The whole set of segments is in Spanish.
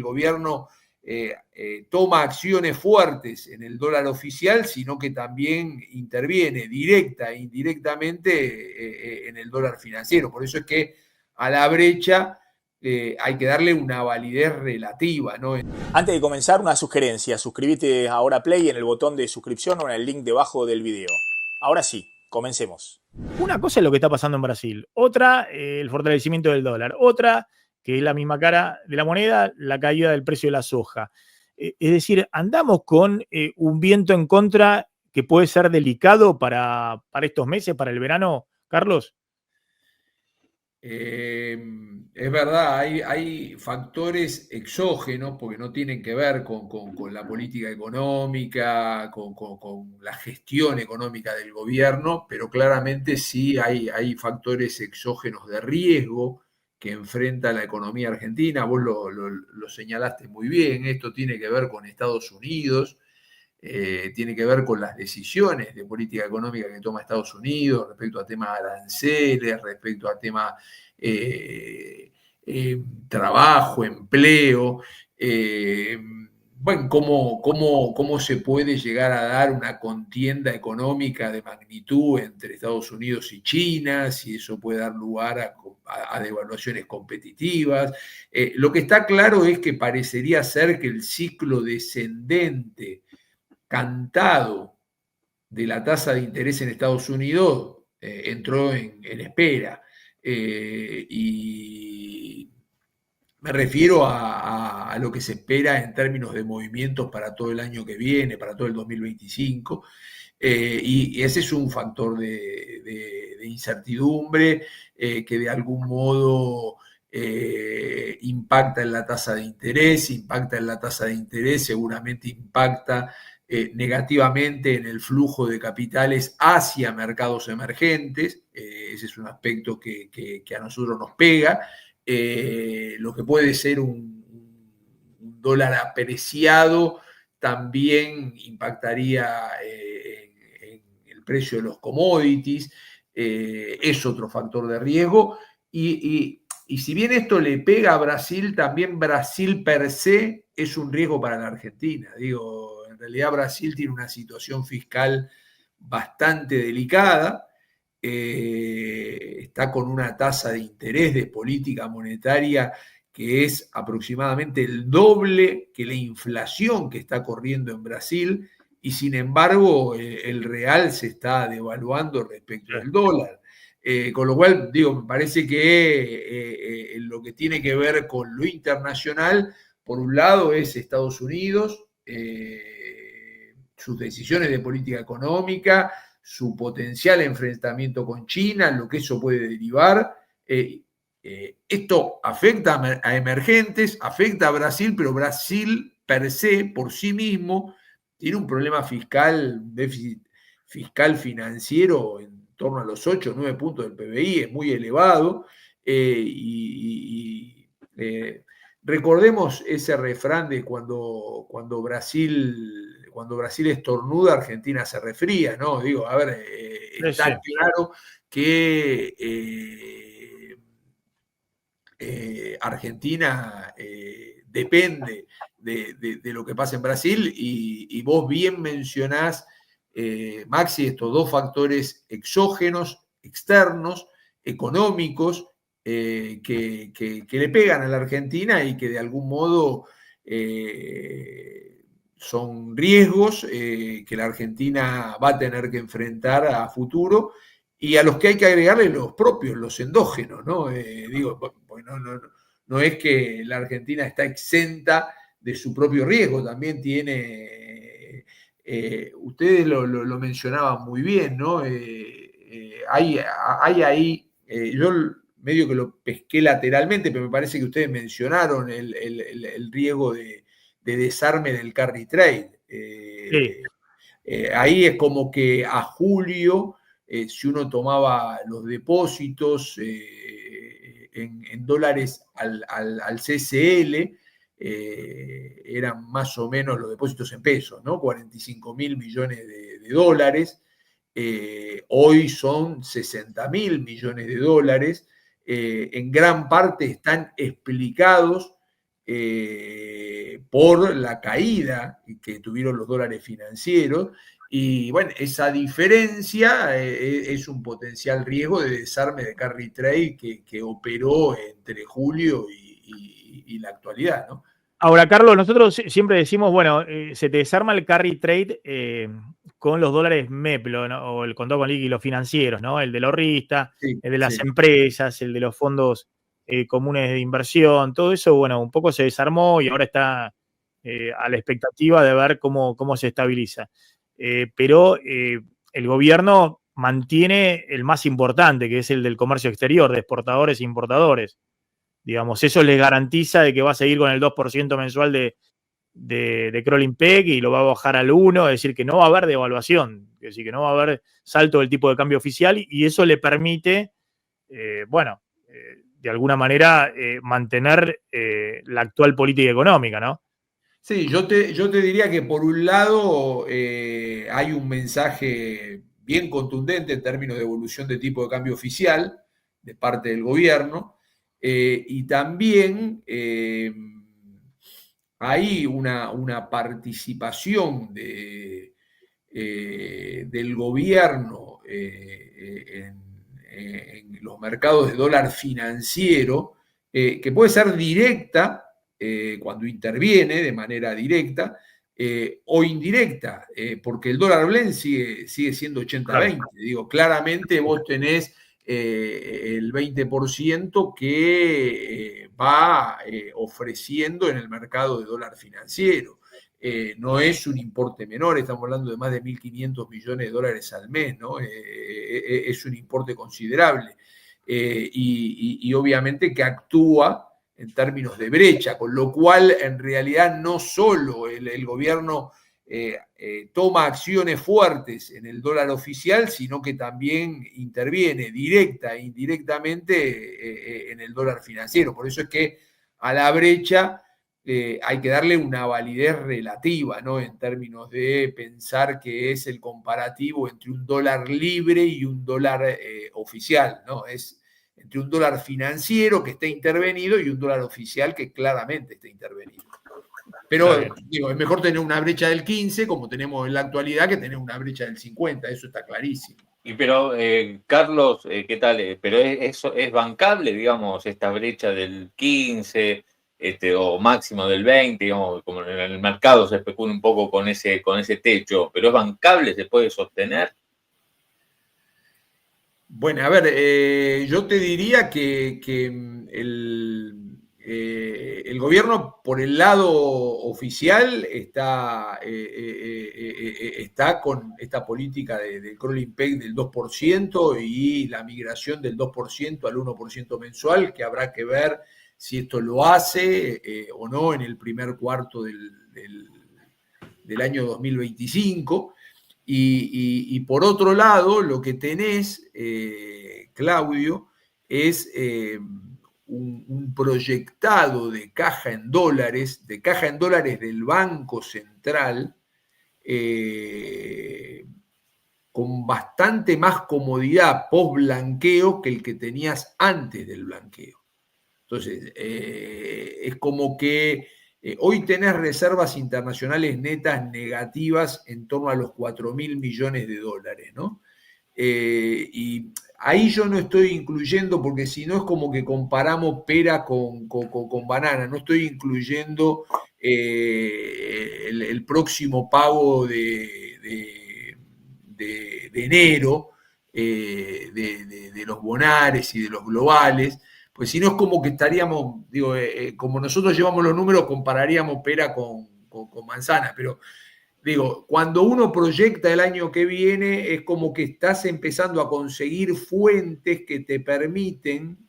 gobierno toma acciones fuertes en el dólar oficial, sino que también interviene directa e indirectamente en el dólar financiero. Por eso es que a la brecha hay que darle una validez relativa, ¿no? Antes de comenzar, una sugerencia. Suscríbete ahora Play en el botón de suscripción o en el link debajo del video. Ahora sí, comencemos. Una cosa es lo que está pasando en Brasil, otra, el fortalecimiento del dólar, otra, que es la misma cara de la moneda, la caída del precio de la soja. Es decir, andamos con un viento en contra que puede ser delicado para estos meses, para el verano, Carlos. Es verdad, hay factores exógenos, porque no tienen que ver con la política económica, con la gestión económica del gobierno, pero claramente sí hay factores exógenos de riesgo que enfrenta la economía argentina. Vos lo señalaste muy bien, esto tiene que ver con Estados Unidos. Tiene que ver con las decisiones de política económica que toma Estados Unidos respecto a temas aranceles, respecto a temas trabajo, empleo. Bueno, cómo se puede llegar a dar una contienda económica de magnitud entre Estados Unidos y China, si eso puede dar lugar a devaluaciones competitivas. Lo que está claro es que parecería ser que el ciclo descendente cantado de la tasa de interés en Estados Unidos entró en espera. Y me refiero a lo que se espera en términos de movimientos para todo el año que viene, para todo el 2025. Y ese es un factor de incertidumbre que de algún modo impacta en la tasa de interés, seguramente impacta negativamente en el flujo de capitales hacia mercados emergentes. Ese es un aspecto que a nosotros nos pega. Lo que puede ser un dólar apreciado también impactaría en el precio de los commodities. Es otro factor de riesgo. Y si bien esto le pega a Brasil, también Brasil per se es un riesgo para la Argentina. Digo, en realidad Brasil tiene una situación fiscal bastante delicada. Está con una tasa de interés de política monetaria que es aproximadamente el doble que la inflación que está corriendo en Brasil, y sin embargo el real se está devaluando respecto del dólar. Con lo cual, digo, me parece que lo que tiene que ver con lo internacional, por un lado es Estados Unidos, sus decisiones de política económica, su potencial enfrentamiento con China, lo que eso puede derivar. Esto afecta a emergentes, afecta a Brasil, pero Brasil per se, por sí mismo, tiene un problema fiscal, un déficit fiscal financiero en torno a los 8 o 9 puntos del PBI, es muy elevado. Recordemos ese refrán de cuando Brasil estornuda, Argentina se resfría, ¿no? Digo, a ver, está claro que Argentina depende de lo que pasa en Brasil, y vos bien mencionás, Maxi, estos dos factores exógenos, externos, económicos, que le pegan a la Argentina y que de algún modo son riesgos que la Argentina va a tener que enfrentar a futuro, y a los que hay que agregarle los propios, los endógenos, ¿no? Digo, no es que la Argentina está exenta de su propio riesgo, también tiene, ustedes lo mencionaban muy bien, ¿no? Hay ahí, yo medio que lo pesqué lateralmente, pero me parece que ustedes mencionaron el riesgo de desarme del carry trade. Ahí es como que a julio, si uno tomaba los depósitos en dólares al CCL, eran más o menos los depósitos en pesos, ¿no? 45.000 millones de dólares. Hoy son 60.000 millones de dólares. En gran parte están explicados por la caída que tuvieron los dólares financieros. Y bueno, esa diferencia es un potencial riesgo de desarme de carry trade que operó entre julio y la actualidad, ¿no? Ahora, Carlos, nosotros siempre decimos, bueno, se te desarma el carry trade con los dólares MEP, ¿no? O el contado con líquidos financieros, ¿no? El del ahorrista, Sí, el de las sí. empresas, el de los fondos comunes de inversión, todo eso, bueno, un poco se desarmó y ahora está a la expectativa de ver cómo se estabiliza. Pero el gobierno mantiene el más importante, que es el del comercio exterior, de exportadores e importadores. Digamos, eso les garantiza de que va a seguir con el 2% mensual de crawling peg y lo va a bajar al 1%, es decir, que no va a haber devaluación, es decir, que no va a haber salto del tipo de cambio oficial y eso le permite, de alguna manera, mantener la actual política económica, ¿no? Sí, yo te diría que por un lado hay un mensaje bien contundente en términos de evolución de tipo de cambio oficial de parte del gobierno y también hay una participación del gobierno en los mercados de dólar financiero que puede ser directa cuando interviene de manera directa o indirecta, porque el dólar blend sigue siendo 80-20. Claro. Digo, claramente vos tenés el 20% que va ofreciendo en el mercado de dólar financiero. No es un importe menor, estamos hablando de más de 1.500 millones de dólares al mes, ¿no? Es un importe considerable. Y obviamente que actúa en términos de brecha, con lo cual en realidad no solo el gobierno toma acciones fuertes en el dólar oficial, sino que también interviene directa e indirectamente en el dólar financiero. Por eso es que a la brecha hay que darle una validez relativa, ¿no? En términos de pensar que es el comparativo entre un dólar libre y un dólar oficial, ¿no? Es entre un dólar financiero que está intervenido y un dólar oficial que claramente está intervenido. Pero digo, es mejor tener una brecha del 15, como tenemos en la actualidad, que tener una brecha del 50, eso está clarísimo. Pero, Carlos, ¿qué tal? ¿Pero eso es bancable, digamos, esta brecha del 15 o máximo del 20, digamos, como en el mercado se especula un poco con ese techo, pero es bancable, se puede sostener? Bueno, a ver, yo te diría que el gobierno, por el lado oficial, está con esta política del crawling peg del 2% y la migración del 2% al 1% mensual, que habrá que ver si esto lo hace o no en el primer cuarto del año 2025. Y por otro lado, lo que tenés, Claudio, es un proyectado de caja en dólares del Banco Central, con bastante más comodidad post blanqueo que el que tenías antes del blanqueo. Entonces, es como que hoy tenés reservas internacionales netas negativas en torno a los 4.000 millones de dólares, ¿no? Y ahí yo no estoy incluyendo, porque si no es como que comparamos pera con banana, no estoy incluyendo el próximo pago de enero de los bonares y de los globales, pues si no es como que estaríamos, digo, como nosotros llevamos los números, compararíamos pera con manzana, pero digo, cuando uno proyecta el año que viene, es como que estás empezando a conseguir fuentes que te permiten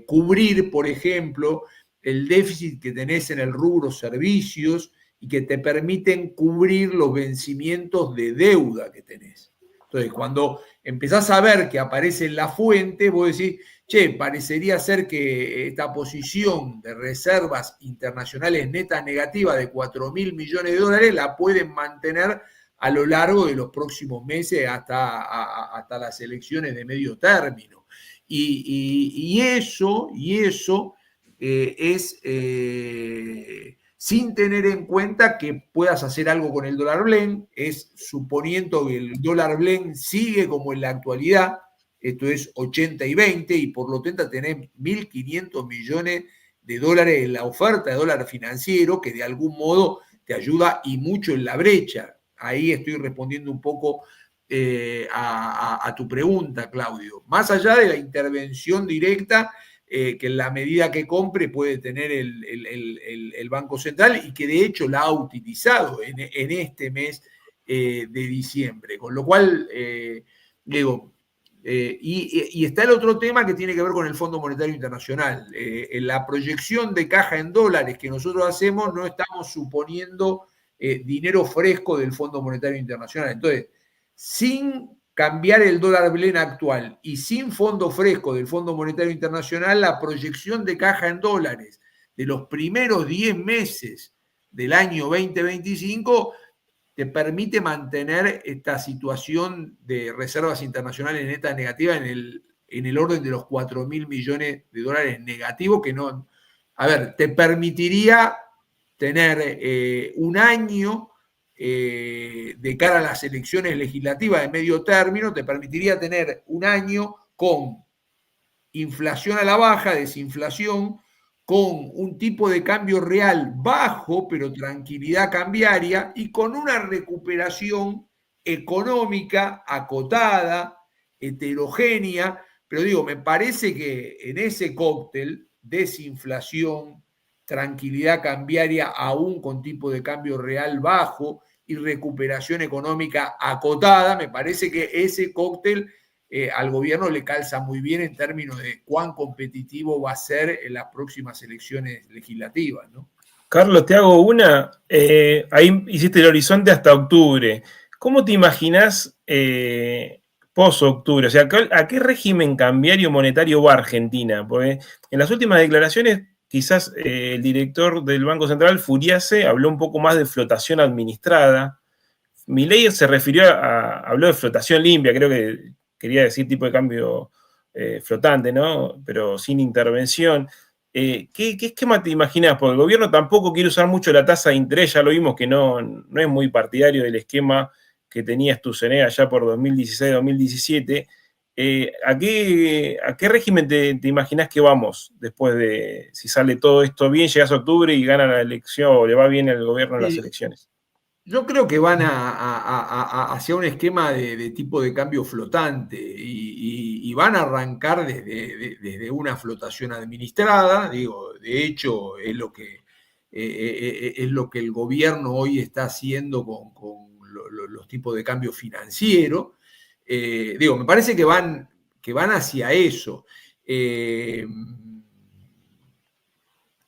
cubrir, por ejemplo, el déficit que tenés en el rubro servicios y que te permiten cubrir los vencimientos de deuda que tenés. Entonces, cuando empezás a ver que aparece en la fuente, vos decís, che, parecería ser que esta posición de reservas internacionales netas negativas de 4.000 millones de dólares la pueden mantener a lo largo de los próximos meses hasta las elecciones de medio término. Y eso sin tener en cuenta que puedas hacer algo con el dólar blend, es suponiendo que el dólar blend sigue como en la actualidad, esto es 80 y 20, y por lo tanto tenés 1.500 millones de dólares en la oferta de dólar financiero, que de algún modo te ayuda y mucho en la brecha. Ahí estoy respondiendo un poco a tu pregunta, Claudio. Más allá de la intervención directa, que en la medida que compre puede tener el Banco Central y que de hecho la ha utilizado en este mes de diciembre. Con lo cual, digo, y está el otro tema que tiene que ver con el Fondo Monetario Internacional. En la proyección de caja en dólares que nosotros hacemos, no estamos suponiendo dinero fresco del Fondo Monetario Internacional. Entonces, sin cambiar el dólar blend actual y sin fondo fresco del Fondo Monetario Internacional, la proyección de caja en dólares de los primeros 10 meses del año 2025 te permite mantener esta situación de reservas internacionales netas negativas en el orden de los 4.000 millones de dólares negativos, que no, a ver, te permitiría tener un año de cara a las elecciones legislativas de medio término, te permitiría tener un año con inflación a la baja, desinflación, con un tipo de cambio real bajo, pero tranquilidad cambiaria, y con una recuperación económica acotada, heterogénea, pero digo, me parece que en ese cóctel, desinflación, tranquilidad cambiaria aún con tipo de cambio real bajo y recuperación económica acotada, me parece que ese cóctel al gobierno le calza muy bien en términos de cuán competitivo va a ser en las próximas elecciones legislativas, ¿no? Carlos, te hago una. Ahí hiciste el horizonte hasta octubre. ¿Cómo te imaginás post-octubre? O sea, ¿a qué régimen cambiario monetario va Argentina? Porque en las últimas declaraciones, quizás el director del Banco Central, Furiase, habló un poco más de flotación administrada. Milei se refirió habló de flotación limpia, creo que quería decir tipo de cambio flotante, ¿no? Pero sin intervención. ¿Qué esquema te imaginas? Porque el gobierno tampoco quiere usar mucho la tasa de interés, ya lo vimos que no es muy partidario del esquema que tenía Sturzenegger allá por 2016-2017. ¿A qué régimen te imaginas que vamos después de, si sale todo esto bien, llegas a octubre y gana la elección o le va bien el gobierno en las elecciones? Yo creo que van hacia un esquema de tipo de cambio flotante y van a arrancar desde una flotación administrada. Digo, de hecho, es lo que el gobierno hoy está haciendo con los tipos de cambio financiero. Digo, me parece que van hacia eso.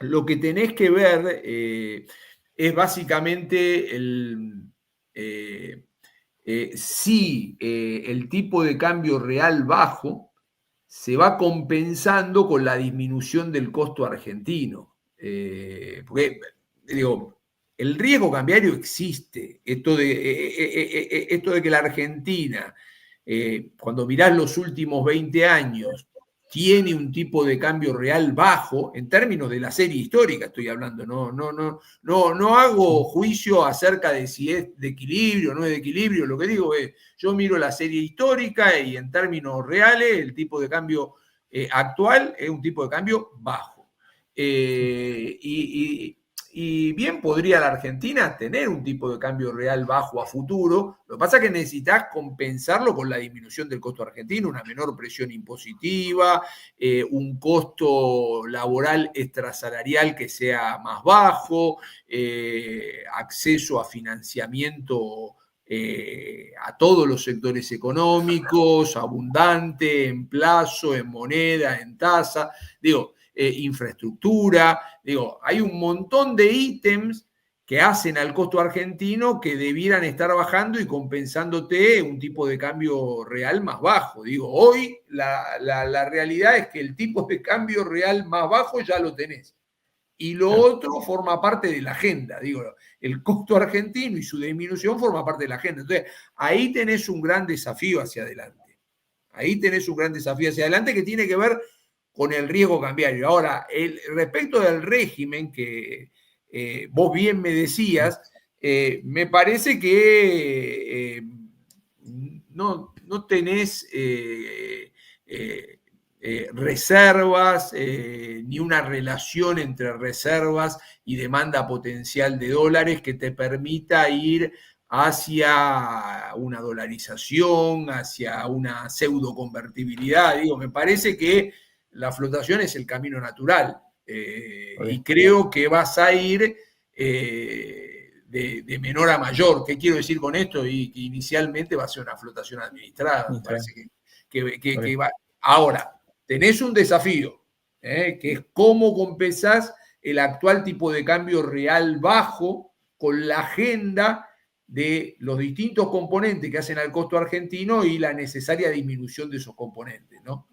Lo que tenés que ver es básicamente si el tipo de cambio real bajo se va compensando con la disminución del costo argentino. Porque, digo, el riesgo cambiario existe. Esto de que la Argentina, cuando mirás los últimos 20 años, tiene un tipo de cambio real bajo, en términos de la serie histórica estoy hablando, no hago juicio acerca de si es de equilibrio o no es de equilibrio, lo que digo es, yo miro la serie histórica y en términos reales el tipo de cambio actual es un tipo de cambio bajo. Y bien podría la Argentina tener un tipo de cambio real bajo a futuro. Lo que pasa es que necesitas compensarlo con la disminución del costo argentino, una menor presión impositiva, un costo laboral extrasalarial que sea más bajo, acceso a financiamiento a todos los sectores económicos, abundante, en plazo, en moneda, en tasa. Digo, infraestructura, digo, hay un montón de ítems que hacen al costo argentino que debieran estar bajando y compensándote un tipo de cambio real más bajo. Digo, hoy la realidad es que el tipo de cambio real más bajo ya lo tenés. Y lo otro forma parte de la agenda. Digo, el costo argentino y su disminución forma parte de la agenda. Entonces, ahí tenés un gran desafío hacia adelante. Ahí tenés un gran desafío hacia adelante que tiene que ver con el riesgo cambiario. Ahora, respecto del régimen que vos bien me decías, me parece que no tenés reservas, ni una relación entre reservas y demanda potencial de dólares que te permita ir hacia una dolarización, hacia una pseudo convertibilidad. Digo, me parece que la flotación es el camino natural, y creo que vas a ir de menor a mayor. ¿Qué quiero decir con esto? Y que inicialmente va a ser una flotación administrada. Me parece que va. Ahora, tenés un desafío, que es cómo compensás el actual tipo de cambio real bajo con la agenda de los distintos componentes que hacen al costo argentino y la necesaria disminución de esos componentes, ¿no?